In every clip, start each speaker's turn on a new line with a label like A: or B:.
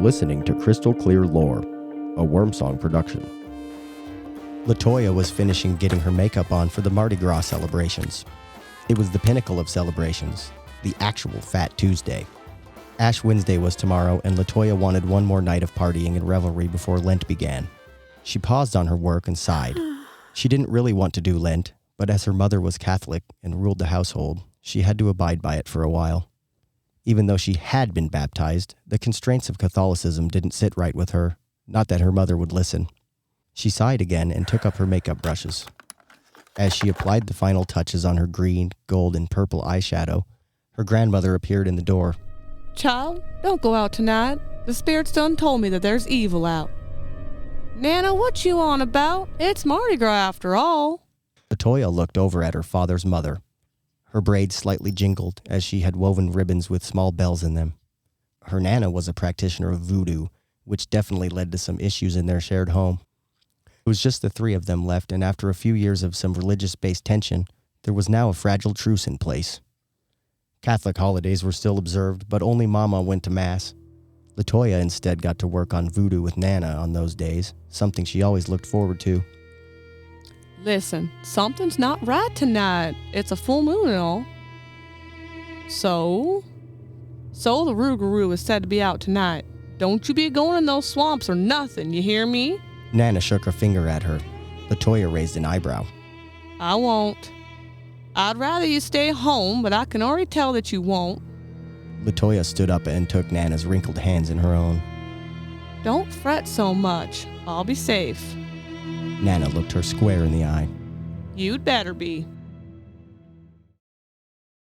A: listening to Crystal Clear Lore, a Wormsong production.
B: LaToya was finishing getting her makeup on for the Mardi Gras celebrations. It was the pinnacle of celebrations, the actual Fat Tuesday. Ash Wednesday was tomorrow, and LaToya wanted one more night of partying and revelry before Lent began. She paused on her work and sighed. She didn't really want to do Lent, but as her mother was Catholic and ruled the household, she had to abide by it for a while. Even though she had been baptized, the constraints of Catholicism didn't sit right with her, not that her mother would listen. She sighed again and took up her makeup brushes. As she applied the final touches on her green, gold, and purple eyeshadow, her grandmother appeared in the door.
C: "Child, don't go out tonight. The spirits done told me that there's evil out." "Nana, what you on about? It's Mardi Gras after all."
B: LaToya looked over at her father's mother. Her braids slightly jingled as she had woven ribbons with small bells in them. Her Nana was a practitioner of voodoo, which definitely led to some issues in their shared home. It was just the three of them left, and after a few years of some religious-based tension, there was now a fragile truce in place. Catholic holidays were still observed, but only Mama went to Mass. LaToya instead got to work on voodoo with Nana on those days, something she always looked forward to.
C: "Listen, something's not right tonight. It's a full moon and all." So the Rougarou is said to be out tonight. Don't you be going in those swamps or nothing, you hear me?
B: Nana shook a finger at her. LaToya raised an eyebrow.
C: "I won't. I'd rather you stay home, but I can already tell that you won't."
B: LaToya stood up and took Nana's wrinkled hands in her own.
C: "Don't fret so much. I'll be safe."
B: Nana looked her square in the eye.
C: "You'd better be."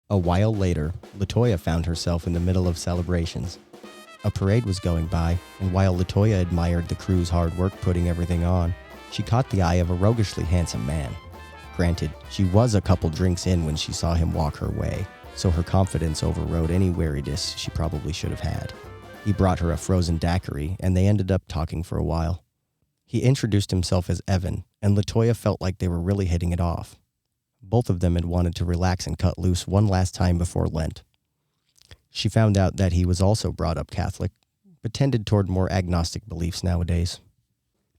B: A while later, LaToya found herself in the middle of celebrations. A parade was going by, and while LaToya admired the crew's hard work putting everything on, she caught the eye of a roguishly handsome man. Granted, she was a couple drinks in when she saw him walk her way, so her confidence overrode any wariness she probably should have had. He brought her a frozen daiquiri, and they ended up talking for a while. He introduced himself as Evan, and LaToya felt like they were really hitting it off. Both of them had wanted to relax and cut loose one last time before Lent. She found out that he was also brought up Catholic, but tended toward more agnostic beliefs nowadays.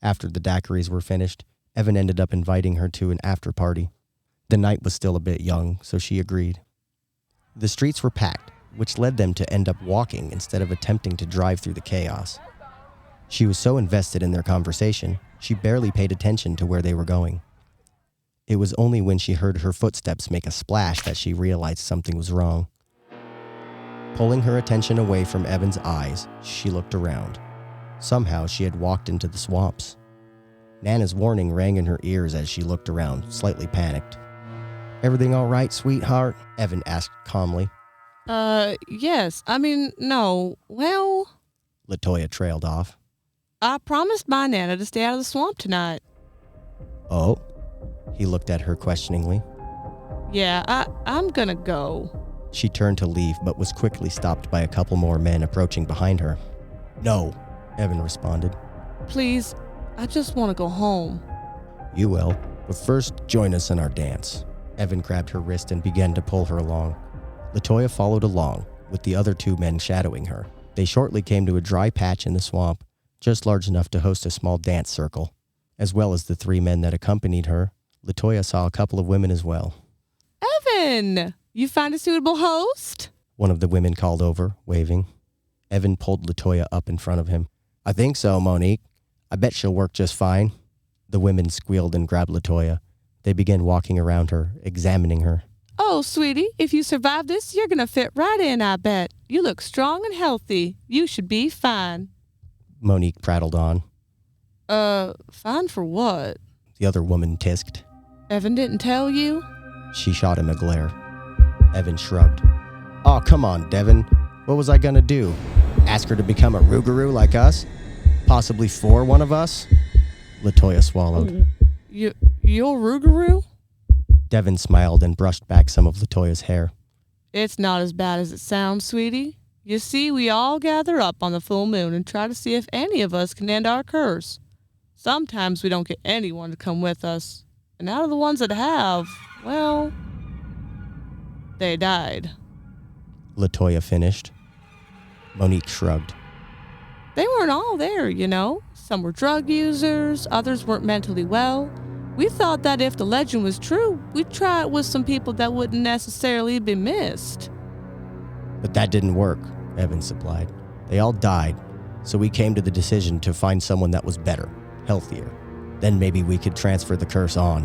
B: After the daiquiris were finished, Evan ended up inviting her to an after-party. The night was still a bit young, so she agreed. The streets were packed, which led them to end up walking instead of attempting to drive through the chaos. She was so invested in their conversation, she barely paid attention to where they were going. It was only when she heard her footsteps make a splash that she realized something was wrong. Pulling her attention away from Evan's eyes, she looked around. Somehow she had walked into the swamps. Nana's warning rang in her ears as she looked around, slightly panicked. "Everything all right, sweetheart?" Evan asked calmly.
C: Yes. No. Well,
B: LaToya trailed off.
C: I promised my Nana to stay out of the swamp tonight."
B: "Oh?" He looked at her questioningly.
C: "Yeah, I'm gonna go."
B: She turned to leave, but was quickly stopped by a couple more men approaching behind her. "No," Evan responded.
C: "Please, I just want to go home."
B: "You will, but first join us in our dance." Evan grabbed her wrist and began to pull her along. LaToya followed along, with the other two men shadowing her. They shortly came to a dry patch in the swamp, just large enough to host a small dance circle. As well as the three men that accompanied her, LaToya saw a couple of women as well.
C: "Evan, you find a suitable host?"
B: One of the women called over, waving. Evan pulled LaToya up in front of him. "I think so, Monique. I bet she'll work just fine." The women squealed and grabbed LaToya. They began walking around her, examining her.
C: "Oh, sweetie, if you survive this, you're gonna fit right in, I bet. You look strong and healthy. You should be fine."
B: Monique prattled on.
C: Fine for what?"
B: The other woman tisked.
C: "Evan didn't tell you?"
B: She shot him a glare. Evan shrugged. "Oh, come on, Devin. What was I gonna do? Ask her to become a Rougarou like us? Possibly for one of us?" LaToya swallowed.
C: You're Rougarou?"
B: Devin smiled and brushed back some of LaToya's hair.
C: "It's not as bad as it sounds, sweetie. You see, we all gather up on the full moon and try to see if any of us can end our curse. Sometimes we don't get anyone to come with us. And out of the ones that have, well, they died."
B: LaToya finished. Monique shrugged.
C: They weren't all there, you know. Some were drug users, others weren't mentally well. We thought that if the legend was true, we'd try it with some people that wouldn't necessarily be missed.
B: But that didn't work, Evan supplied. They all died, so we came to the decision to find someone that was better, healthier. Then maybe we could transfer the curse on.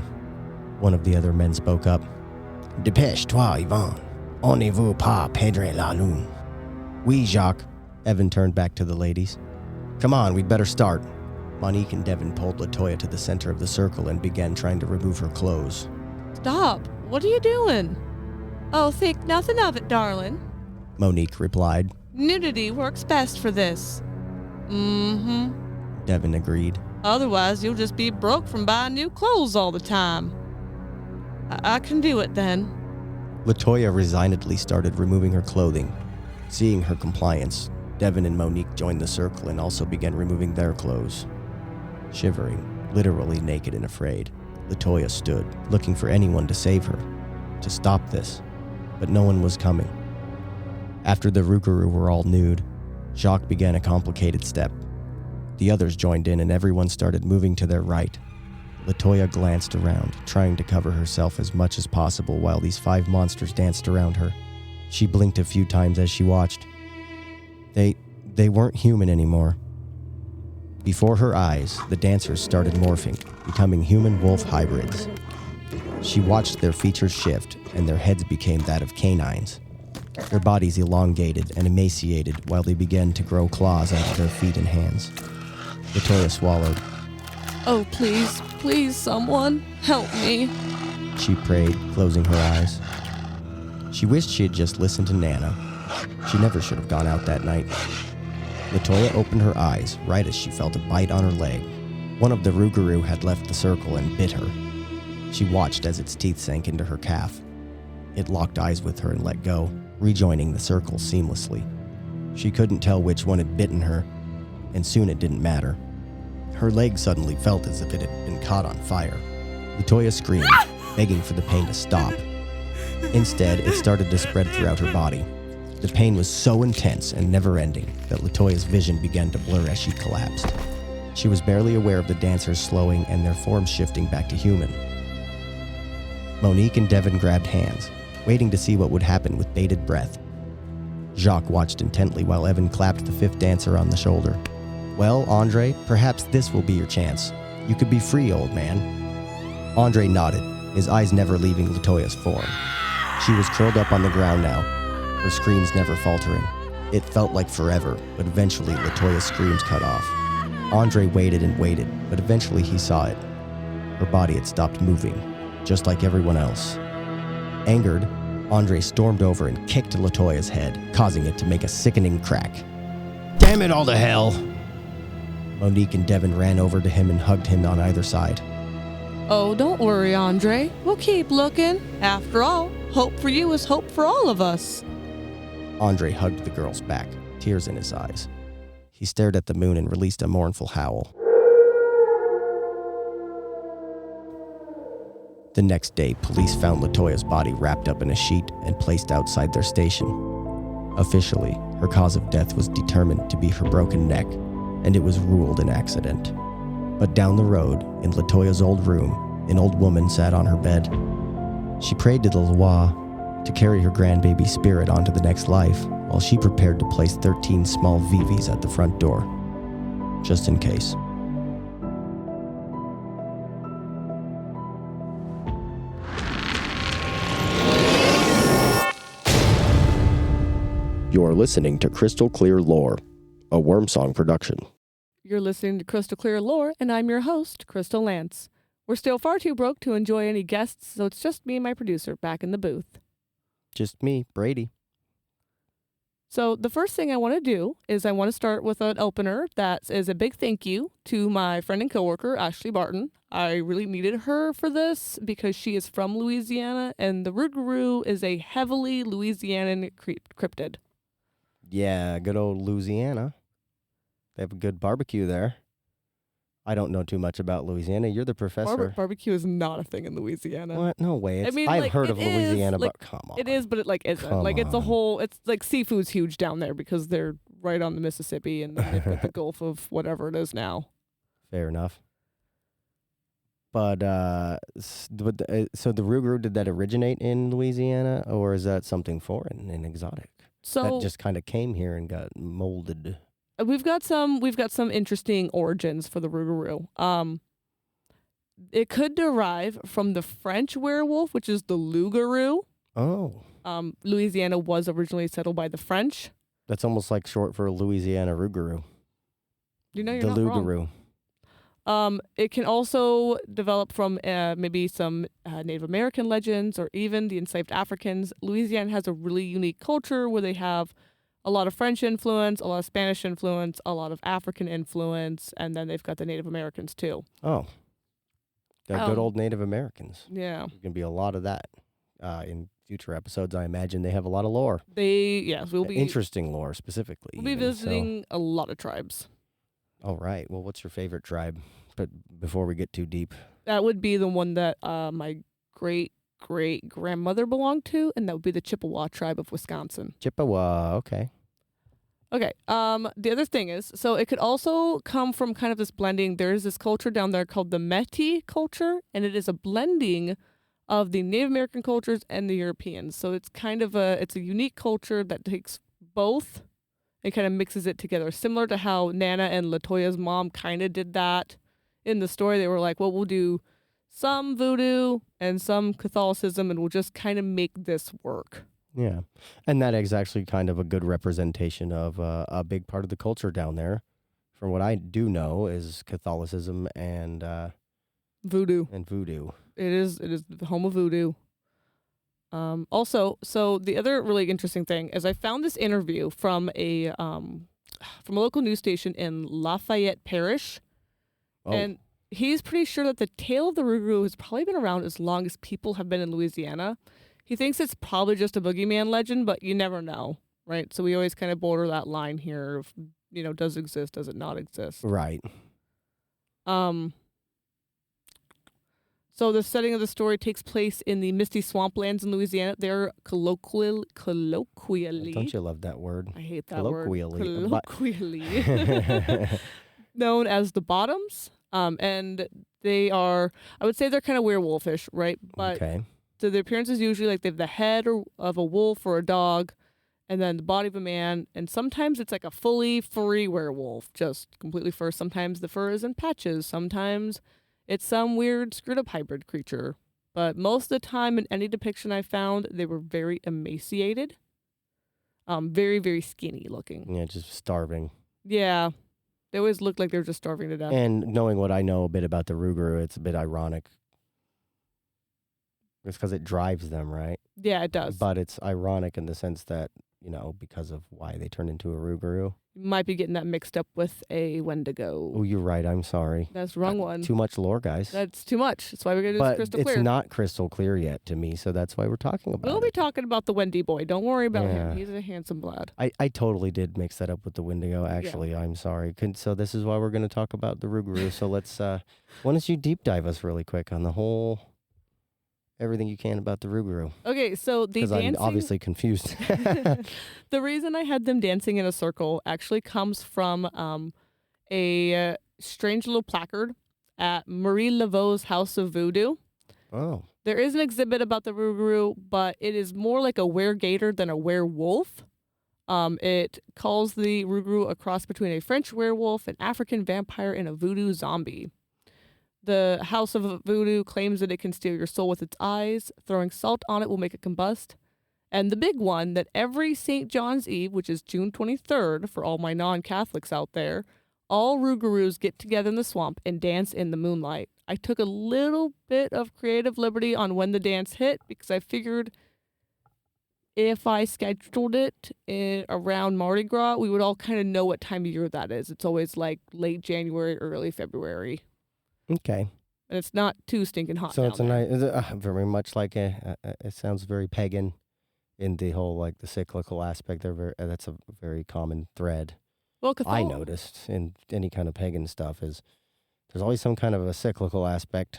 B: One of the other men spoke up. Dépêche-toi, Yvonne. On ne veut pas perdre la lune. Oui, Jacques. Evan turned back to the ladies. Come on, we'd better start. Monique and Devin pulled Latoya to the center of the circle and began trying to remove her clothes.
C: Stop. What are you doing? Oh, think nothing of it, darling.
B: Monique replied.
C: Nudity works best for this. Mm-hmm.
B: Devin agreed.
C: Otherwise, you'll just be broke from buying new clothes all the time. I can do it then.
B: Latoya resignedly started removing her clothing. Seeing her compliance, Devin and Monique joined the circle and also began removing their clothes. Shivering, literally naked and afraid, Latoya stood, looking for anyone to save her, to stop this, but no one was coming. After the Rougarou were all nude, Jacques began a complicated step. The others joined in and everyone started moving to their right. Latoya glanced around, trying to cover herself as much as possible while these 5 monsters danced around her. She blinked a few times as she watched. They weren't human anymore. Before her eyes, the dancers started morphing, becoming human-wolf hybrids. She watched their features shift, and their heads became that of canines. Their bodies elongated and emaciated while they began to grow claws out of their feet and hands. Latoya swallowed.
C: Oh, please, someone, help me.
B: She prayed, closing her eyes. She wished she had just listened to Nana. She never should have gone out that night. Latoya opened her eyes right as she felt a bite on her leg. One of the Rougarou had left the circle and bit her. She watched as its teeth sank into her calf. It locked eyes with her and let go, rejoining the circle seamlessly. She couldn't tell which one had bitten her, and soon it didn't matter. Her leg suddenly felt as if it had been caught on fire. Latoya screamed, begging for the pain to stop. Instead, it started to spread throughout her body. The pain was so intense and never-ending that Latoya's vision began to blur as she collapsed. She was barely aware of the dancers slowing and their forms shifting back to human. Monique and Devin grabbed hands, waiting to see what would happen with bated breath. Jacques watched intently while Evan clapped the 5th dancer on the shoulder. Well, Andre, perhaps this will be your chance. You could be free, old man. Andre nodded, his eyes never leaving Latoya's form. She was curled up on the ground now, her screams never faltering. It felt like forever, but eventually Latoya's screams cut off. Andre waited and waited, but eventually he saw it. Her body had stopped moving, just like everyone else. Angered, Andre stormed over and kicked Latoya's head, causing it to make a sickening crack. Damn it all to hell! Monique and Devin ran over to him and hugged him on either side.
C: Oh, don't worry, Andre. We'll keep looking. After all, hope for you is hope for all of us.
B: Andre hugged the girl's back, tears in his eyes. He stared at the moon and released a mournful howl. The next day, police found Latoya's body wrapped up in a sheet and placed outside their station. Officially, her cause of death was determined to be her broken neck, and it was ruled an accident. But down the road, in Latoya's old room, an old woman sat on her bed. She prayed to the Loa to carry her grandbaby spirit onto the next life, while she prepared to place 13 small VVs at the front door, just in case.
A: You're listening to Crystal Clear Lore, a Worm Song production.
C: You're listening to Crystal Clear Lore, and I'm your host, Crystal Lance. We're still far too broke to enjoy any guests, so it's just me and my producer back in the booth.
B: Just me, Brady.
C: So the first thing I want to do is I want to start with an opener that is a big thank you to my friend and coworker, Ashley Barton. I really needed her for this because she is from Louisiana, and the Rougarou is a heavily Louisianan cryptid.
B: Yeah, good old Louisiana. They have a good barbecue there. I don't know too much about Louisiana. You're the professor.
C: Barbecue is not a thing in Louisiana.
B: What? No way.
C: I mean,
B: I've
C: like,
B: heard of
C: it
B: Louisiana,
C: is, like,
B: but come on.
C: It is, but it like isn't.
B: Come
C: Like it's a
B: on.
C: whole. It's like seafood's huge down there because they're right on the Mississippi, and then they've got the Gulf of whatever it is now.
B: Fair enough. But so the Rougarou, did that originate in Louisiana, or is that something foreign and exotic
C: So
B: that just kind of came here and got molded?
C: we've got some interesting origins for the Rougarou. It could derive from the French werewolf, which is the loup-garou.
B: Oh,
C: Louisiana was originally settled by the French.
B: that's almost like short for Louisiana Rougarou.
C: You know, you're
B: The
C: not wrong.
B: Loup-garou.
C: It can also develop from maybe some Native American legends or even the enslaved Africans. Louisiana has a really unique culture where they have a lot of French influence, a lot of Spanish influence, a lot of African influence, and then they've got the Native Americans too.
B: Oh, got good old Native Americans.
C: Yeah.
B: There's going to be a lot of that in future episodes. I imagine they have a lot of lore.
C: We'll be
B: Interesting lore specifically.
C: We'll be visiting a lot of tribes.
B: All right. Well, what's your favorite tribe? But before we get too deep.
C: That would be the one that my great grandmother belonged to, and that would be the Chippewa tribe of Wisconsin.
B: Chippewa. Okay.
C: Okay. The other thing is, so it could also come from kind of this blending. There is this culture down there called the Métis culture, and it is a blending of the Native American cultures and the Europeans. So it's kind of it's a unique culture that takes both and kind of mixes it together. Similar to how Nana and LaToya's mom kind of did that in the story. They were like, well, we'll do some voodoo and some Catholicism, and we'll just kind of make this work.
B: Yeah. And that is actually kind of a good representation of a big part of the culture down there. From what I do know is Catholicism and
C: Voodoo.
B: voodoo.
C: It is the home of voodoo. Also, so the other really interesting thing is I found this interview from a local news station in Lafayette Parish, and he's pretty sure that the tale of the Rougarou has probably been around as long as people have been in Louisiana. He thinks it's probably just a boogeyman legend, but you never know, right? So we always kind of border that line here of, does it exist, does it not exist?
B: Right.
C: So the setting of the story takes place in the misty swamplands in Louisiana. They're colloquially.
B: Don't you love that word?
C: I hate that
B: Colloquially.
C: word. Colloquially. Known as the Bottoms. And they are, I would say they're kind of werewolfish, right? But
B: Okay.
C: so the appearance is usually like they have the head of a wolf or a dog, and then the body of a man. And sometimes it's like a fully furry werewolf, just completely fur. Sometimes the fur is in patches. Sometimes it's some weird screwed up hybrid creature. But most of the time in any depiction I found, they were very emaciated. Very, very skinny looking.
B: Yeah, just starving.
C: Yeah. They always looked like they were just starving to death.
B: And knowing what I know a bit about the Rougarou, it's a bit ironic. It's because it drives them, right?
C: Yeah, it does.
B: But it's ironic in the sense that, because of why they turn into a Rougarou.
C: You might be getting that mixed up with a Wendigo.
B: Oh, you're right. I'm sorry.
C: That's the wrong one.
B: Too much lore, guys.
C: That's too much. That's why we're going to do this crystal clear.
B: It's not crystal clear yet to me, so that's why we're talking about
C: We'll
B: it.
C: be talking about the Wendy boy. Don't worry about
B: Yeah.
C: him. He's a handsome lad.
B: I totally did mix that up with the Wendigo, actually. I'm sorry. So this is why we're going to talk about the Rougarou. So let's, why don't you deep dive us really quick on the whole, everything you can about the Rougarou.
C: Okay, so the dancing...
B: I'm obviously confused.
C: The reason I had them dancing in a circle actually comes from a strange little placard at Marie Laveau's House of Voodoo.
B: Oh.
C: There is an exhibit about the Rougarou, but it is more like a weregator than a werewolf. It calls the Rougarou a cross between a French werewolf, an African vampire, and a voodoo zombie. The House of Voodoo claims that it can steal your soul with its eyes. Throwing salt on it will make it combust. And the big one, that every St. John's Eve, which is June 23rd, for all my non-Catholics out there, all Rougarous get together in the swamp and dance in the moonlight. I took a little bit of creative liberty on when the dance hit because I figured if I scheduled it around Mardi Gras, we would all kind of know what time of year that is. It's always like late January, early February.
B: Okay.
C: And it's not too stinking hot.
B: So it's a
C: down there.
B: nice, very much like it sounds very pagan in the whole, like the cyclical aspect. That's a very common thread.
C: Well,
B: I noticed in any kind of pagan stuff is there's always some kind of a cyclical aspect.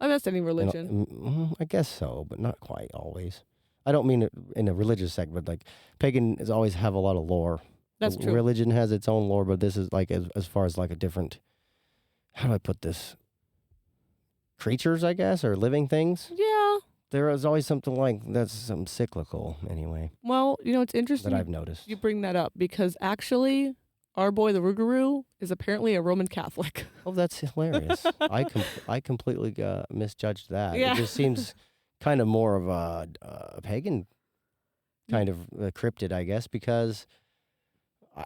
C: I mean, that's any religion.
B: I guess so, but not quite always. I don't mean it in a religious segment. Like pagan is always have a lot of lore
C: That's true.
B: Religion has its own lore, but this is like as far as like a different. How do I put this? Creatures, I guess, or living things.
C: Yeah.
B: There is always something like that's some cyclical anyway
C: Well, it's interesting
B: that I've noticed.
C: you bring that up because actually, our boy the Rougarou is apparently a Roman Catholic.
B: Oh, that's hilarious. I completely misjudged that.
C: Yeah.
B: It just seems kind of more of a pagan kind of cryptid, I guess, because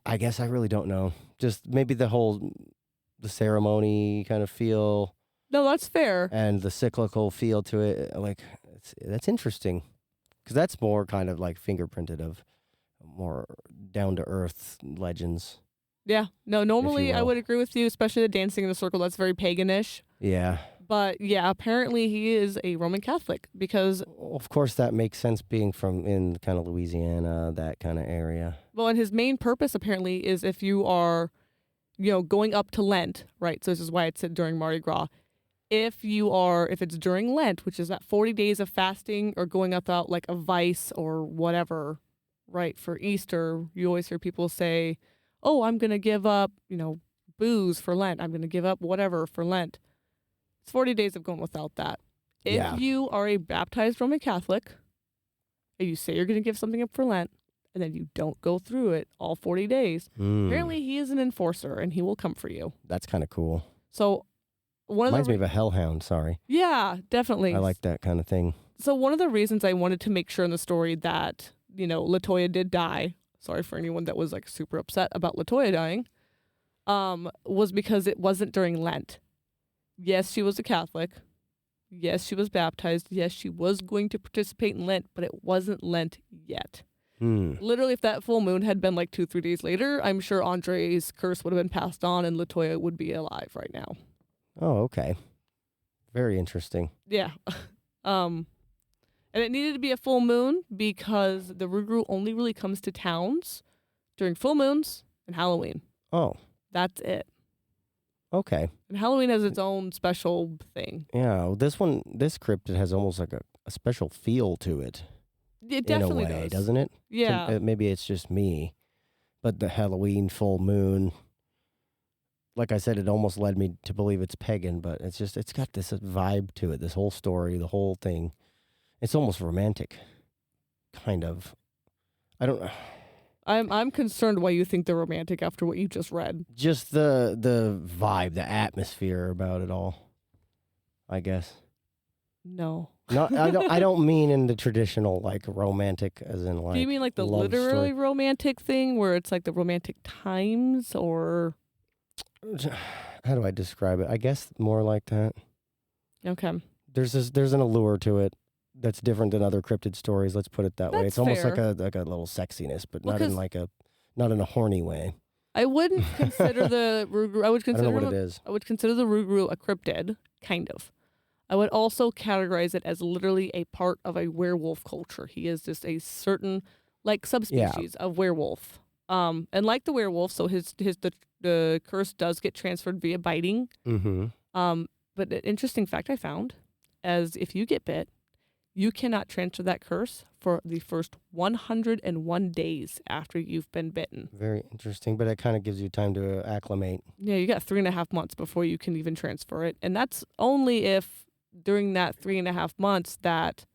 B: I guess I really don't know. Just maybe the ceremony kind of feel.
C: No, that's fair.
B: And the cyclical feel to it, like that's interesting, because that's more kind of like fingerprinted of more down to earth legends.
C: Yeah. No, normally I
B: will.
C: would agree with you, especially the dancing in the circle. That's very paganish.
B: Yeah.
C: But yeah, apparently he is a Roman Catholic because,
B: Of course, that makes sense being from in kind of Louisiana, that kind of area.
C: well, and his main purpose apparently is if you are, going up to Lent, right? So this is why it's said during Mardi Gras. If it's during Lent, which is that 40 days of fasting or going without like a vice or whatever, right? For Easter, you always hear people say, oh, I'm going to give up, booze for Lent. I'm going to give up whatever for Lent. It's 40 days of going without that. If you are a baptized Roman Catholic and you say you're going to give something up for Lent and then you don't go through it all 40 days, apparently he is an enforcer and he will come for you.
B: That's kind of cool.
C: So
B: reminds me of a hellhound. Sorry.
C: Yeah, definitely.
B: I like that kind of thing.
C: So one of the reasons I wanted to make sure in the story that, LaToya did die, sorry for anyone that was like super upset about LaToya dying, was because it wasn't during Lent. Yes, she was a Catholic. Yes, she was baptized. Yes, she was going to participate in Lent, but it wasn't Lent yet. Literally, if that full moon had been like 2-3 days later, I'm sure Andre's curse would have been passed on and LaToya would be alive right now.
B: Oh, okay. Very interesting.
C: Yeah. And it needed to be a full moon because the Rougarou only really comes to towns during full moons and Halloween.
B: Oh.
C: That's it.
B: Okay.
C: And Halloween has its own special thing.
B: Yeah, well, this cryptid has almost like a special feel to it.
C: It definitely
B: in a way,
C: does.
B: doesn't it?
C: Yeah.
B: Maybe it's just me, but the Halloween full moon, like I said, it almost led me to believe it's pagan, but it's got this vibe to it, this whole story, the whole thing. It's almost romantic, kind of. I don't know.
C: I'm concerned why you think they're romantic after what you just read.
B: Just the vibe, the atmosphere about it all, I guess.
C: No.
B: Not I don't mean in the traditional like romantic as in like.
C: Do you mean like the
B: love
C: literally
B: story.
C: romantic thing where it's like the romantic times or?
B: How do I describe it? I guess more like that.
C: Okay.
B: There's an allure to it that's different than other cryptid stories. Let's put it that way.
C: That's
B: It's almost
C: fair.
B: like a little sexiness, but
C: Well,
B: not in a horny way.
C: I wouldn't consider the Rougarou. I
B: I don't know what it is.
C: I would consider the Rougarou a cryptid, kind of. I would also categorize it as literally a part of a werewolf culture. He is just a certain like subspecies of werewolf. And like the werewolf, so the curse does get transferred via biting.
B: Mm-hmm.
C: But an interesting fact I found, as if you get bit, you cannot transfer that curse for the first 101 days after you've been bitten.
B: Very interesting, but it kind of gives you time to acclimate.
C: Yeah, you got 3.5 months before you can even transfer it. And that's only if during that 3.5 months that,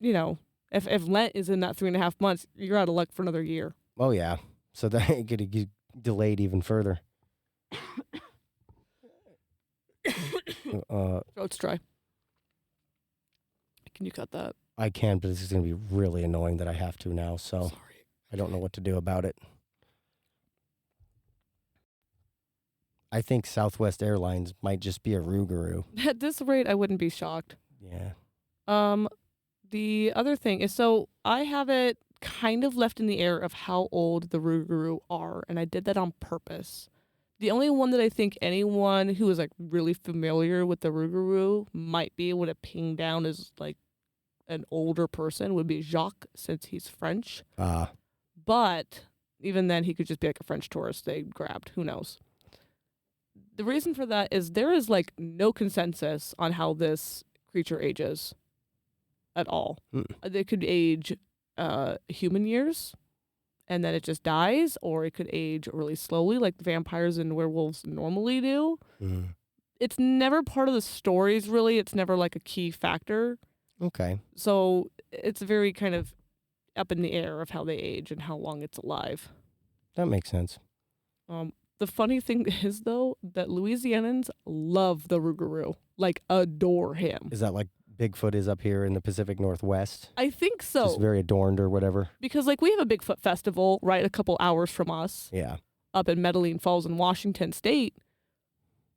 C: if Lent is in that 3.5 months, you're out of luck for another year.
B: Oh yeah, so that it could get delayed even further.
C: Throat's dry. Can you cut that?
B: I can, but this is going to be really annoying that I have to now, so
C: Sorry.
B: I don't know what to do about it. I think Southwest Airlines might just be a Rougarou.
C: At this rate, I wouldn't be shocked.
B: Yeah.
C: The other thing is, so I have it kind of left in the air of how old the Rougarou are, and I did that on purpose. The only one that I think anyone who is like really familiar with the Rougarou might be able to ping down as like an older person would be Jacques, since he's French. But even then, he could just be like a French tourist they grabbed. Who knows? The reason for that is there is like no consensus on how this creature ages at all. They could age human years, and then it just dies, or it could age really slowly like vampires and werewolves normally do.
B: Mm.
C: It's never part of the stories, really. It's never like a key factor.
B: Okay.
C: So it's very kind of up in the air of how they age and how long it's alive.
B: That makes sense.
C: The funny thing is, though, that Louisianans love the Rougarou, like adore him.
B: Is that like Bigfoot is up here in the Pacific Northwest?
C: I think so.
B: Just very adorned or whatever.
C: Because like we have a Bigfoot festival right a couple hours from us.
B: Yeah.
C: Up in Medellin Falls in Washington State.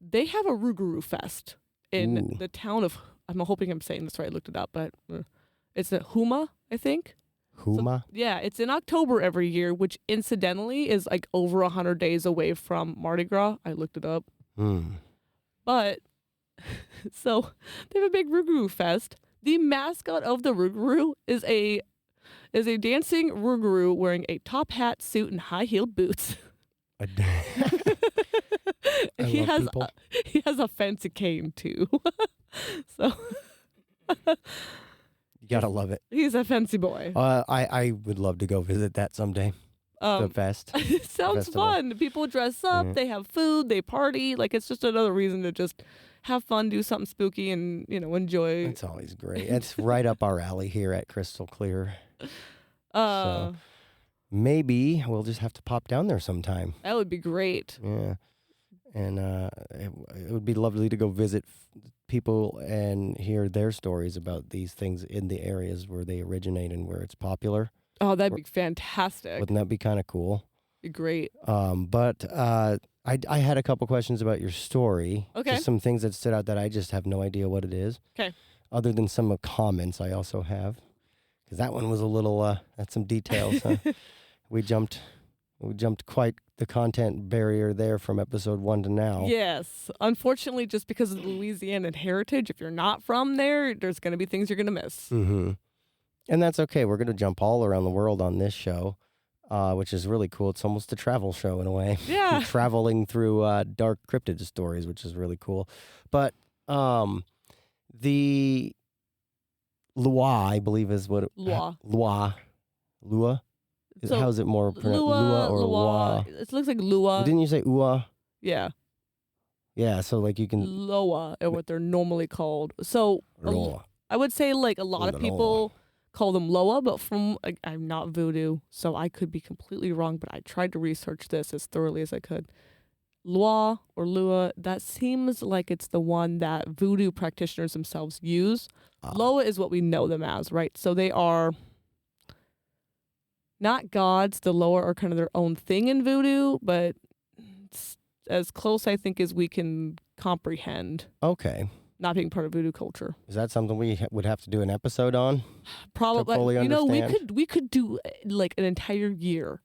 C: They have a Rougarou Fest in the town of, I'm hoping I'm saying this right, I looked it up, but it's a Huma, I think.
B: Huma?
C: So, yeah, it's in October every year, which incidentally is like over 100 days away from Mardi Gras. I looked it up. But, so they have a big Rougarou Fest. The mascot of the Rougarou is a dancing Rougarou wearing a top hat, suit, and high-heeled boots. He has a fancy cane too. So
B: you gotta love it.
C: He's a fancy boy.
B: I would love to go visit that someday. The fest.
C: It sounds fun. People dress up, they have food, they party. Like it's just another reason to just have fun, do something spooky, and enjoy.
B: It's always great. It's right up our alley here at Crystal Clear. So maybe we'll just have to pop down there sometime.
C: That would be great.
B: Yeah. And it would be lovely to go visit people and hear their stories about these things in the areas where they originate and where it's popular.
C: Oh, that'd be fantastic.
B: Wouldn't that be kind of cool?
C: Be great.
B: But I had a couple questions about your story.
C: Okay.
B: Just some things that stood out that I just have no idea what it is.
C: Okay.
B: Other than some comments I also have. Because that one was a little, that's some details. Huh? We jumped quite the content barrier there from episode 1 to now.
C: Yes. Unfortunately, just because of the Louisiana heritage, if you're not from there, there's going to be things you're going to miss.
B: Mm-hmm. And that's okay. We're going to jump all around the world on this show, which is really cool. It's almost a travel show in a way.
C: Yeah.
B: Traveling through dark cryptid stories, which is really cool. But the Lua, I believe is what... Lua.
C: So,
B: how is it more pronounced? Lua or Lua?
C: It looks like Lua.
B: Didn't you say Ua?
C: Yeah.
B: Yeah, so like you can...
C: Loa are what they're normally called. So I would say like a lot of people call them Loa, but I'm not voodoo, so I could be completely wrong, but I tried to research this as thoroughly as I could. Lua or Lua, that seems like it's the one that voodoo practitioners themselves use. Loa is what we know them as, right? So they are... not gods. The Loa are kind of their own thing in voodoo, but it's as close, I think, as we can comprehend.
B: Okay.
C: Not being part of voodoo culture.
B: Is that something we would have to do an episode on?
C: Probably.
B: To fully understand?
C: We could do like an entire year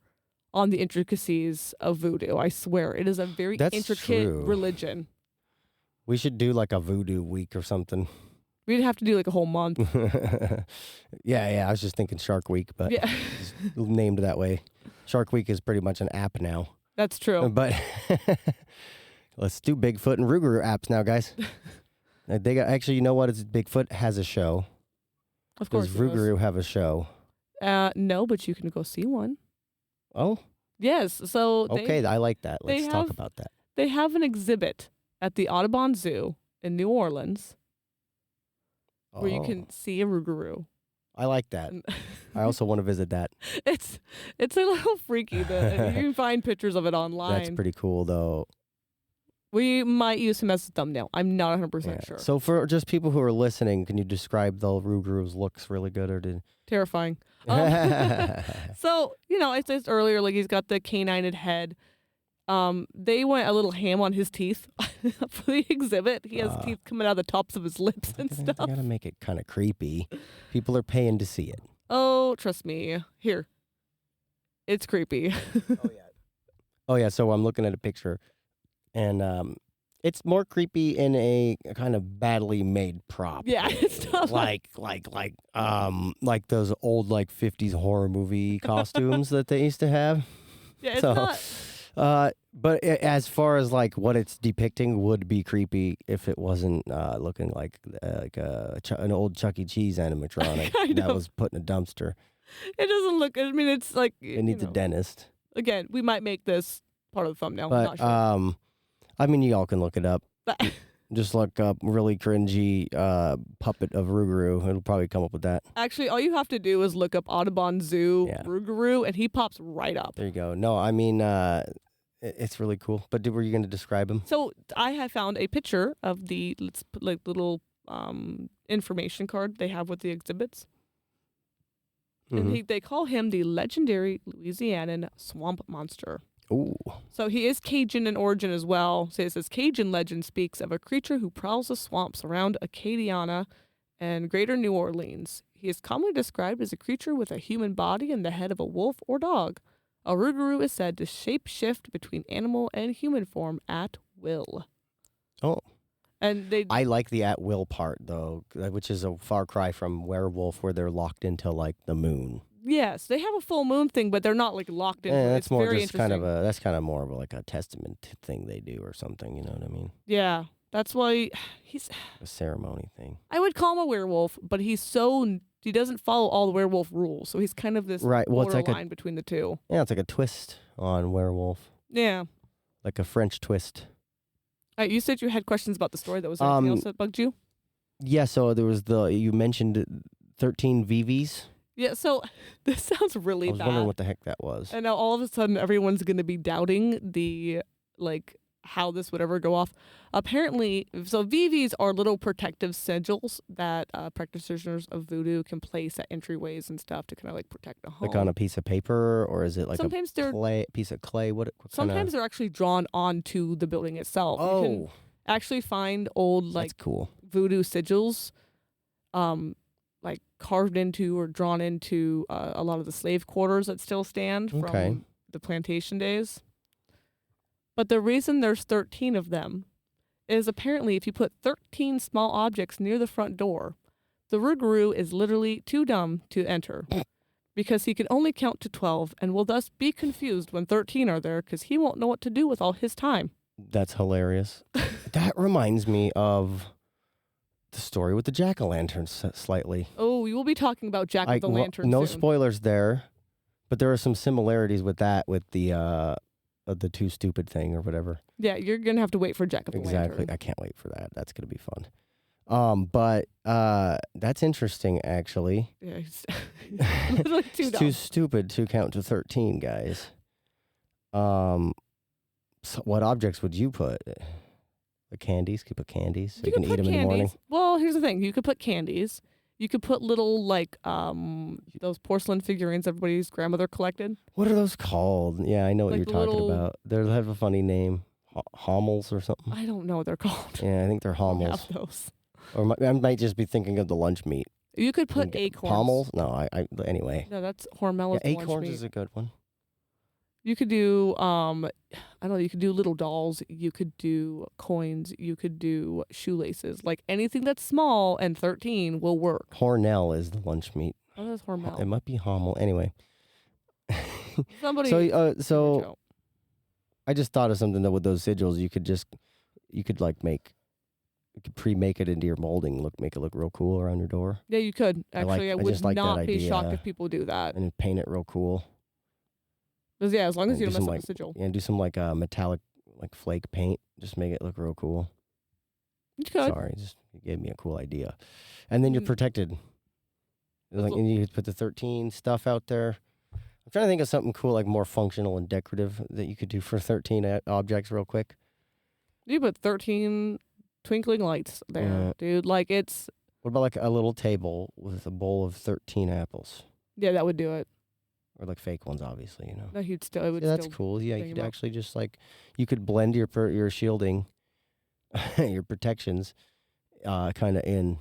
C: on the intricacies of voodoo. I swear. It is a very intricate religion.
B: We should do like a voodoo week or something.
C: We'd have to do like a whole month.
B: Yeah. I was just thinking Shark Week, but it's named that way. Shark Week is pretty much an app now.
C: That's true.
B: But let's do Bigfoot and Rougarou apps now, guys. They got actually. You know what? It's Bigfoot has a show.
C: Of course.
B: Does Rougarou have a show?
C: No, but you can go see one.
B: Oh.
C: Yes. So.
B: Okay, I like that. Let's talk about that.
C: They have an exhibit at the Audubon Zoo in New Orleans. Where you can see a Rougarou.
B: I like that. I also want to visit that.
C: It's a little freaky. You can find pictures of it online.
B: That's pretty cool, though.
C: We might use him as a thumbnail. I'm not 100% sure.
B: So for just people who are listening, can you describe the Rougarou's looks really good or did...
C: Terrifying. So, I said earlier, like he's got the canine head. They went a little ham on his teeth for the exhibit. He has teeth coming out of the tops of his lips and stuff.
B: I gotta make it kind of creepy. People are paying to see it.
C: Oh, trust me. Here. It's creepy.
B: Oh yeah. So I'm looking at a picture, and it's more creepy in a kind of badly made prop.
C: Yeah, it's not
B: like those old 50s horror movie costumes that they used to have.
C: Yeah, it's not.
B: But as far as what it's depicting would be creepy if it wasn't looking like an old Chuck E. Cheese animatronic that was put in a dumpster.
C: It doesn't look. I mean, it's like
B: It needs a dentist.
C: Again, we might make this part of the thumbnail.
B: But
C: I'm not sure.
B: I mean, y'all can look it up.
C: But
B: Just look up really cringy puppet of Rougarou. It'll probably come up with that.
C: actually, all you have to do is look up Audubon Zoo Rougarou, and he pops right up.
B: There you go. No, I mean, it's really cool. But were you going to describe him?
C: So I have found a picture of the little information card they have with the exhibits.
B: Mm-hmm.
C: And they call him the legendary Louisianan swamp monster.
B: Ooh.
C: So he is Cajun in origin as well. So it says Cajun legend speaks of a creature who prowls the swamps around Acadiana and greater New Orleans. He is commonly described as a creature with a human body and the head of a wolf or dog. A Rougarou is said to shape-shift between animal and human form at will.
B: Oh.
C: And
B: I like the at will part, though, which is a far cry from werewolf where they're locked into, like, the moon.
C: Yes, they have a full moon thing, but they're not, like, locked in.
B: That's
C: it's
B: more
C: very
B: just that's kind of more of like a testament thing they do or something, you know what I mean?
C: Yeah, that's why he's...
B: A ceremony thing.
C: I would call him a werewolf, but he doesn't follow all the werewolf rules, so he's kind of this borderline between the two.
B: Yeah, it's like a twist on werewolf.
C: Yeah.
B: Like a French twist.
C: You said you had questions about the story. That was anything else that bugged you?
B: Yeah, so there was you mentioned 13 VVs.
C: Yeah, so this sounds really bad.
B: I was wondering what the heck that was.
C: And now all of a sudden everyone's going to be doubting how this would ever go off. Apparently, so VVs are little protective sigils that practitioners of voodoo can place at entryways and stuff to kind of like protect a home.
B: Like on a piece of paper, or is it like
C: sometimes
B: a piece of clay?
C: Sometimes they're actually drawn onto the building itself.
B: Oh.
C: You can actually find old
B: that's cool.
C: voodoo sigils like carved into or drawn into a lot of the slave quarters that still stand from the plantation days. But the reason there's 13 of them is apparently if you put 13 small objects near the front door, the Rougarou is literally too dumb to enter because he can only count to 12 and will thus be confused when 13 are there because he won't know what to do with all his time.
B: That's hilarious. That reminds me of the story with the jack-o'-lanterns slightly.
C: Oh, we will be talking about jack-o'-lantern
B: no
C: soon.
B: spoilers there, but there are some similarities with that, with the too stupid thing or whatever.
C: Yeah, you're going to have to wait for jack-o'-lantern.
B: Exactly. I can't wait for that. That's going to be fun. But that's interesting, actually.
C: Yeah, he's literally too dumb.
B: Too stupid to count to 13, guys. So what objects would you put? The candies? Could you put candies so you can eat them in the morning?
C: Well, here's the thing. You could put candies. You could put little, those porcelain figurines everybody's grandmother collected.
B: What are those called? Yeah, I know what you're talking about. They have a funny name. Howls or something?
C: I don't know what they're called.
B: Yeah, I think they're howls.
C: I have those.
B: Or I might just be thinking of the lunch meat.
C: You could put acorns.
B: Pommels? No, anyway.
C: No, that's Hormela's
B: Yeah,
C: lunch
B: acorns
C: meat.
B: is a good one.
C: You could do, I don't know, you could do little dolls. You could do coins. You could do shoelaces. Like anything that's small and 13 will work.
B: Hornell is the lunch meat.
C: Oh, that's Hormel.
B: It might be Hommel. Anyway.
C: Somebody.
B: So I just thought of something that with those sigils, you could pre-make it into your molding, make it look real cool around your door.
C: Yeah, you could. Actually, I would not be
B: idea.
C: shocked if people do that.
B: And paint it real cool.
C: Yeah, as long as you don't mess up the sigil.
B: Yeah, do some metallic flake paint. Just make it look real cool.
C: You could.
B: Sorry, you gave me a cool idea. And then you're protected. And you could put the 13 stuff out there. I'm trying to think of something cool, more functional and decorative that you could do for 13 objects real quick.
C: You put 13 twinkling lights there, dude.
B: What about a little table with a bowl of 13 apples?
C: Yeah, that would do it.
B: Or fake ones, obviously, you know.
C: No,
B: that's cool. Yeah, you could actually just you could blend your shielding, your protections, kind of in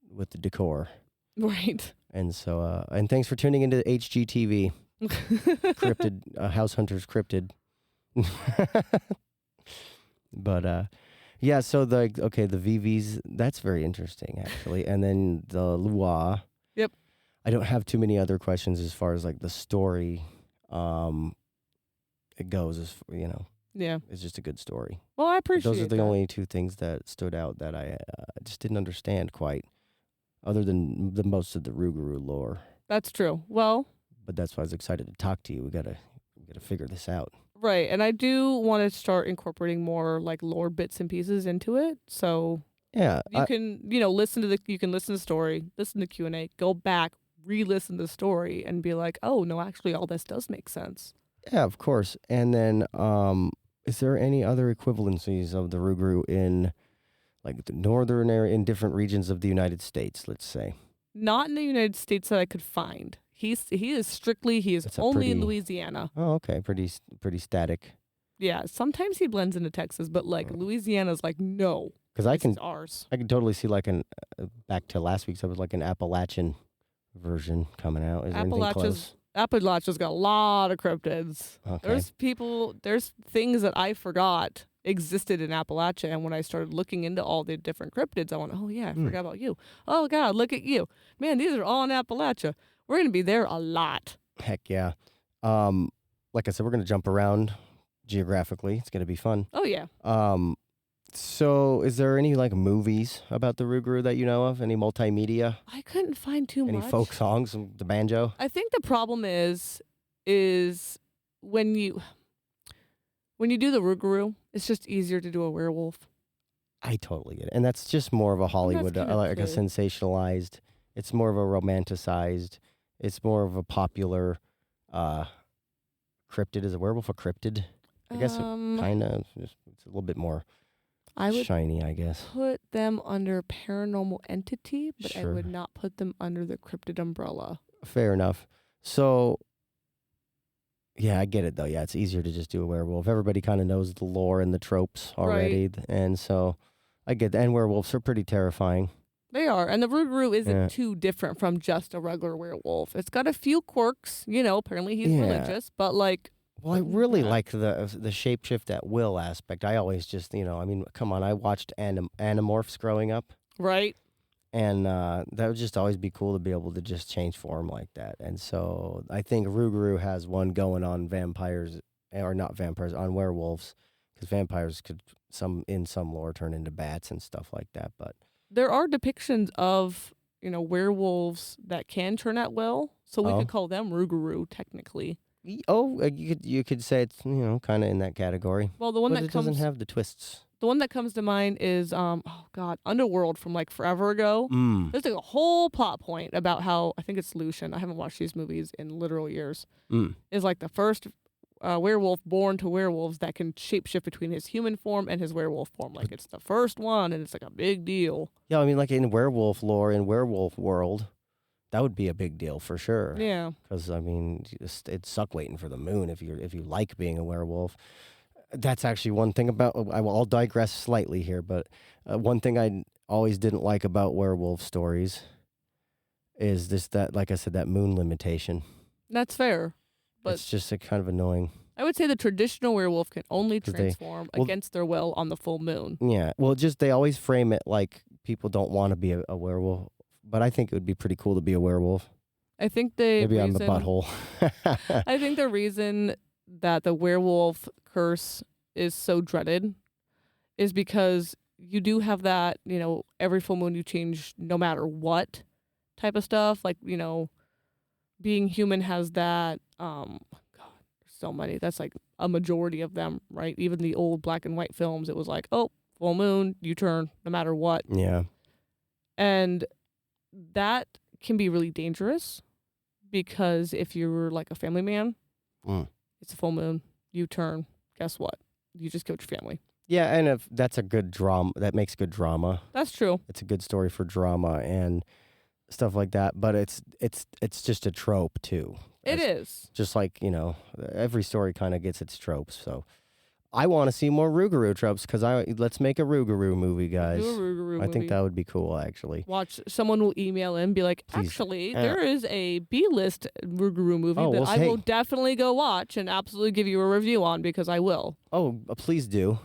B: with the decor.
C: Right.
B: And so, and thanks for tuning into HGTV, Cryptid, House Hunters Cryptid. But yeah, so the VVs, that's very interesting actually, and then the Lua.
C: Yep.
B: I don't have too many other questions as far as the story it goes,
C: Yeah.
B: It's just a good story.
C: Well, I appreciate
B: Those are the only two things that stood out that I just didn't understand quite, other than the most of the Rougarou lore.
C: That's true. Well,
B: but that's why I was excited to talk to you. We gotta figure this out.
C: Right, and I do want to start incorporating more like lore bits and pieces into it. So
B: Yeah,
C: you can, listen to the story, listen to Q&A, go back, re-listen to the story, and be like, oh no, actually, all this does make sense.
B: yeah, of course. And then, is there any other equivalencies of the Rougarou in like the northern area, in different regions of the United States? Let's say.
C: Not in the United States that I could find. He is
B: It's a
C: only in
B: pretty-
C: Louisiana.
B: Oh, okay, pretty static.
C: Yeah, sometimes he blends into Texas, but like Louisiana's like no,
B: Because I
C: this
B: can
C: is ours.
B: totally see like back to last week's episode, like an Appalachian version coming out. Is there anything close?
C: Appalachia's got a lot of cryptids.
B: Okay.
C: There's things that I forgot existed in Appalachia, and when I started looking into all the different cryptids, I went, oh yeah, I forgot about you. Oh God, look at you. Man, these are all in Appalachia. We're gonna be there a lot.
B: Heck yeah. Like I said, we're gonna jump around geographically. It's gonna be fun.
C: Oh yeah.
B: So is there any like movies about the Rougarou that you know of? Any multimedia?
C: I couldn't find too
B: Any
C: much.
B: folk songs? The banjo?
C: I think the problem is when you do the Rougarou, it's just easier to do a werewolf.
B: I totally get it. And that's just more of a Hollywood,
C: kinda
B: like a
C: true.
B: sensationalized. It's more of a romanticized. It's more of a popular cryptid. Is a werewolf a cryptid? I guess it kind of. It's a little bit more
C: I would
B: shiny, I guess.
C: put them under paranormal entity, but I
B: Sure.
C: would not put them under the cryptid umbrella.
B: Fair enough. So, yeah, I get it though. Yeah, it's easier to just do a werewolf. Everybody kind of knows the lore and the tropes already, and so I get that. And werewolves are pretty terrifying.
C: They are, and the Rougarou isn't
B: Yeah.
C: too different from just a regular werewolf. It's got a few quirks, apparently he's
B: Yeah.
C: religious, but like,
B: Well, I
C: other than
B: really
C: that-
B: like the shapeshift at will aspect. I always just, I mean, come on, I watched Animorphs growing up,
C: right?
B: and that would just always be cool to be able to just change form like that. And so I think Rougarou has one going on vampires, or not vampires, on werewolves, because vampires could in some lore turn into bats and stuff like that. But
C: There are depictions of, werewolves that can turn at will, so we
B: Oh.
C: could call them Rougarou technically.
B: you could say it's kind of in that category,
C: Well, the one
B: but
C: that
B: it
C: comes
B: doesn't have the twists.
C: the one that comes to mind is Underworld from like forever ago.
B: Mm.
C: There's like a whole plot point about how I think it's Lucian. I haven't watched these movies in literal years.
B: Mm.
C: Is like the first werewolf born to werewolves that can shapeshift between his human form and his werewolf form. Like it's the first one, and it's like a big deal.
B: Yeah, I mean, like in werewolf lore, in werewolf world, that would be a big deal for sure.
C: Yeah.
B: Because I mean, it'd suck waiting for the moon if you like being a werewolf. That's actually one thing about. I'll digress slightly here, but one thing I always didn't like about werewolf stories is that, like I said, that moon limitation.
C: That's fair. But
B: It's just kind of annoying.
C: I would say the traditional werewolf can only
B: 'Cause
C: transform
B: well-
C: against their will on the full moon.
B: Yeah, well, just they always frame it like people don't want to be a werewolf, but I think it would be pretty cool to be a werewolf.
C: I think
B: Maybe I'm the butthole.
C: I think the reason that the werewolf curse is so dreaded is because you do have that, every full moon you change no matter what type of stuff. Like, being human has that, God, there's so many. That's like a majority of them, right? Even the old black and white films, it was like, oh, full moon, you turn no matter what.
B: Yeah.
C: And that can be really dangerous because if you're like a family man, it's a full moon, you turn, guess what? You just killed your family.
B: Yeah, and if that's a good drama, that makes good drama.
C: That's true.
B: It's a good story for drama and stuff like that. But it's just a trope too.
C: It is.
B: Just like every story kind of gets its tropes. So I want to see more Rougarou tropes because let's make a Rougarou movie, guys.
C: Do a Rougarou
B: I
C: movie.
B: think that would be cool, actually.
C: Watch, someone will email in and be like,
B: Please.
C: actually, there is a B-list Rougarou movie
B: Oh,
C: that
B: well,
C: I will
B: hey.
C: definitely go watch and absolutely give you a review on because I will.
B: Oh, please do.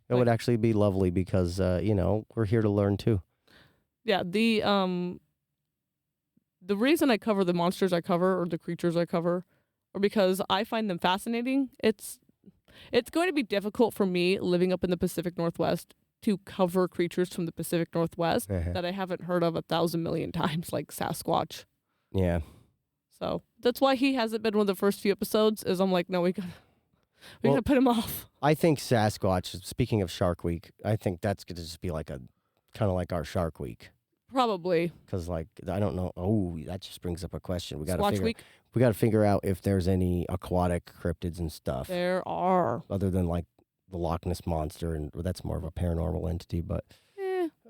B: It would actually be lovely because we're here to learn too.
C: Yeah, the reason I cover the monsters I cover or the creatures I cover are because I find them fascinating. It's going to be difficult for me living up in the Pacific Northwest to cover creatures from the Pacific Northwest that I haven't heard of 1,000 million times, like Sasquatch.
B: Yeah.
C: So that's why he hasn't been one of the first few episodes. Is I'm like, no, we gotta put him off.
B: I think Sasquatch. Speaking of Shark Week, I think that's gonna just be like kind of like our Shark Week.
C: Probably.
B: Because like I don't know. Oh, that just brings up a question. We got
C: Squatch
B: to figure out if there's any aquatic cryptids and stuff.
C: There are.
B: Other than like the Loch Ness monster, and that's more of a paranormal entity, but.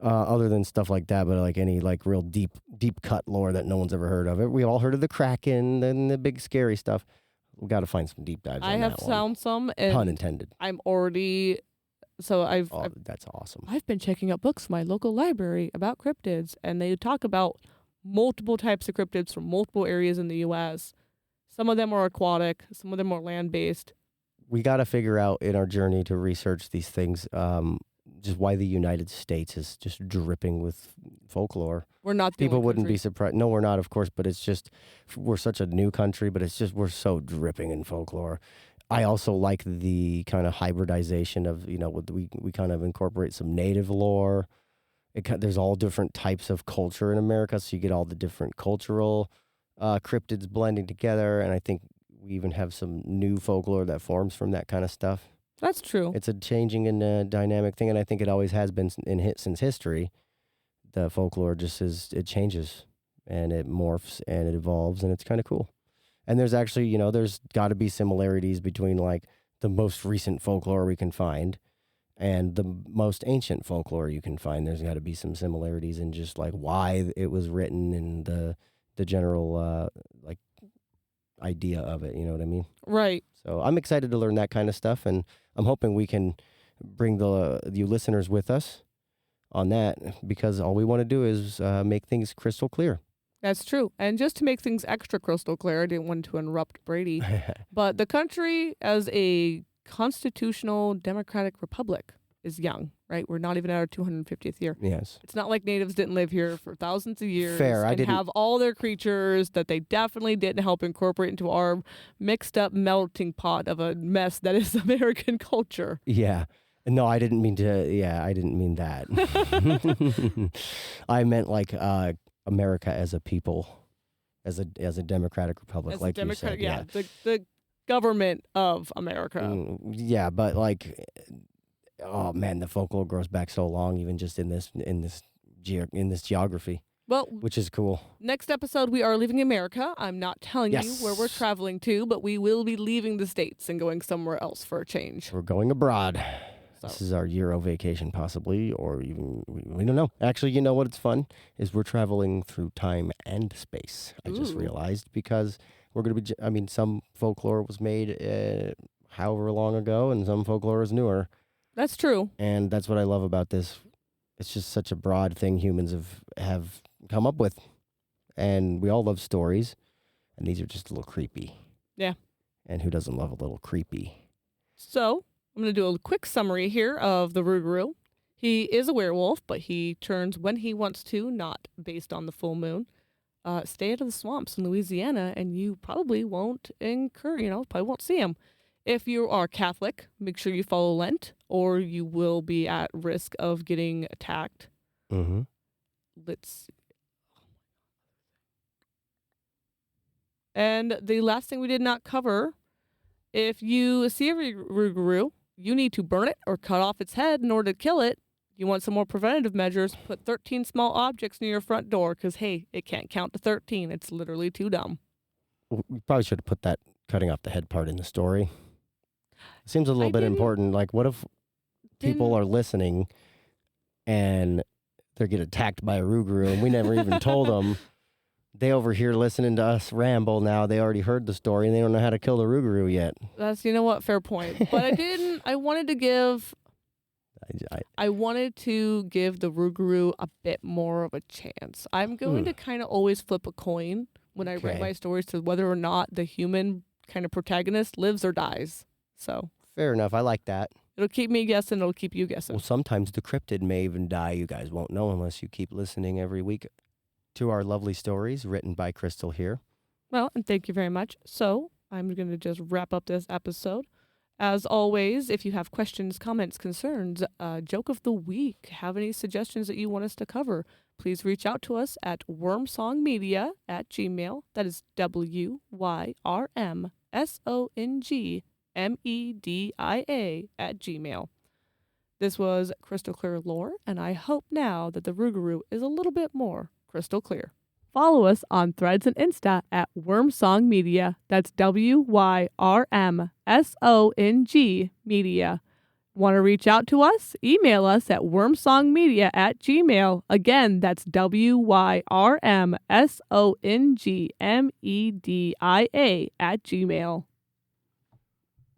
B: Other than stuff like that, but like any like real deep cut lore that no one's ever heard of. We all heard of the Kraken and the big scary stuff. We got to find some deep dives.
C: I have found some, and
B: pun intended.
C: I'm already. So I've
B: that's awesome.
C: I've been checking out books from my local library about cryptids, and they talk about multiple types of cryptids from multiple areas in the U.S. Some of them are aquatic, some of them are land based.
B: We got to figure out in our journey to research these things. Just why the United States is just dripping with folklore.
C: We're not the
B: People
C: only
B: wouldn't
C: country.
B: be surprised. No, we're not, of course, but it's just, we're such a new country, but it's just, we're so dripping in folklore. I also like the kind of hybridization of, we kind of incorporate some native lore. There's all different types of culture in America, so you get all the different cultural cryptids blending together, and I think we even have some new folklore that forms from that kind of stuff.
C: That's true.
B: It's a changing and dynamic thing, and I think it always has been since history. The folklore just it changes, and it morphs, and it evolves, and it's kind of cool. And there's actually, there's got to be similarities between like the most recent folklore we can find and the most ancient folklore you can find. There's got to be some similarities in just like why it was written and the general like idea of it. You know what I mean?
C: Right.
B: So I'm excited to learn that kind of stuff, and I'm hoping we can bring you listeners with us on that, because all we want to do is make things crystal clear.
C: That's true. And just to make things extra crystal clear, I didn't want to interrupt Brady, but the country as a constitutional democratic republic is young, right? We're not even at our 250th year.
B: Yes.
C: It's not like natives didn't live here for thousands of years.
B: Fair.
C: And have all their creatures that they definitely didn't help incorporate into our mixed up melting pot of a mess that is American culture.
B: Yeah. No, I didn't mean to. Yeah, I didn't mean that. I meant like America as a people, as a democratic republic,
C: As
B: like
C: a
B: you said.
C: yeah. The government of America.
B: Yeah, but like, oh man, the folklore goes back so long, even just in this geography.
C: Well,
B: which is cool.
C: Next episode, we are leaving America. I'm not telling you where we're traveling to, but we will be leaving the States and going somewhere else for a change.
B: We're going abroad. So. This is our Euro vacation, possibly, or even, we don't know. Actually, you know what's fun is we're traveling through time and space. I just realized, because we're going to be, some folklore was made however long ago, and some folklore is newer.
C: That's true.
B: And that's what I love about this. It's just such a broad thing humans have come up with. And we all love stories, and these are just a little creepy.
C: Yeah.
B: And who doesn't love a little creepy?
C: So, I'm going to do a quick summary here of the Rougarou. He is a werewolf, but he turns when he wants to, not based on the full moon. Stay out of the swamps in Louisiana, and you probably won't probably won't see him. If you are Catholic, make sure you follow Lent, or you will be at risk of getting attacked.
B: Mm-hmm.
C: Let's see. And the last thing we did not cover, if you see a Rougarou, you need to burn it or cut off its head in order to kill it. You want some more preventative measures, put 13 small objects near your front door, because, hey, it can't count to 13. It's literally too dumb.
B: We probably should have put that cutting off the head part in the story. It seems a little bit important. Like, what if people are listening and they get attacked by a Rougarou and we never even told them? They over here listening to us ramble now. They already heard the story and they don't know how to kill the Rougarou yet.
C: That's, fair point. But I wanted to give the Rougarou a bit more of a chance. I'm going to kind of always flip a coin when I write my stories to whether or not the human kind of protagonist lives or dies. So
B: fair enough. I like that.
C: It'll keep me guessing. It'll keep you guessing.
B: Well, sometimes the cryptid may even die. You guys won't know unless you keep listening every week to our lovely stories written by Crystal here.
C: Well, and thank you very much. So I'm going to just wrap up this episode. As always, if you have questions, comments, concerns, joke of the week, have any suggestions that you want us to cover, please reach out to us at wormsongmedia@gmail. That is WYRMSONGMEDIA@gmail. This was Crystal Clear Lore, and I hope now that the Rougarou is a little bit more crystal clear. Follow us on Threads and Insta at Wormsong Media. That's WYRMSONG Media. Want to reach out to us? Email us at wormsongmedia@gmail. Again, that's WYRMSONGMEDIA@gmail.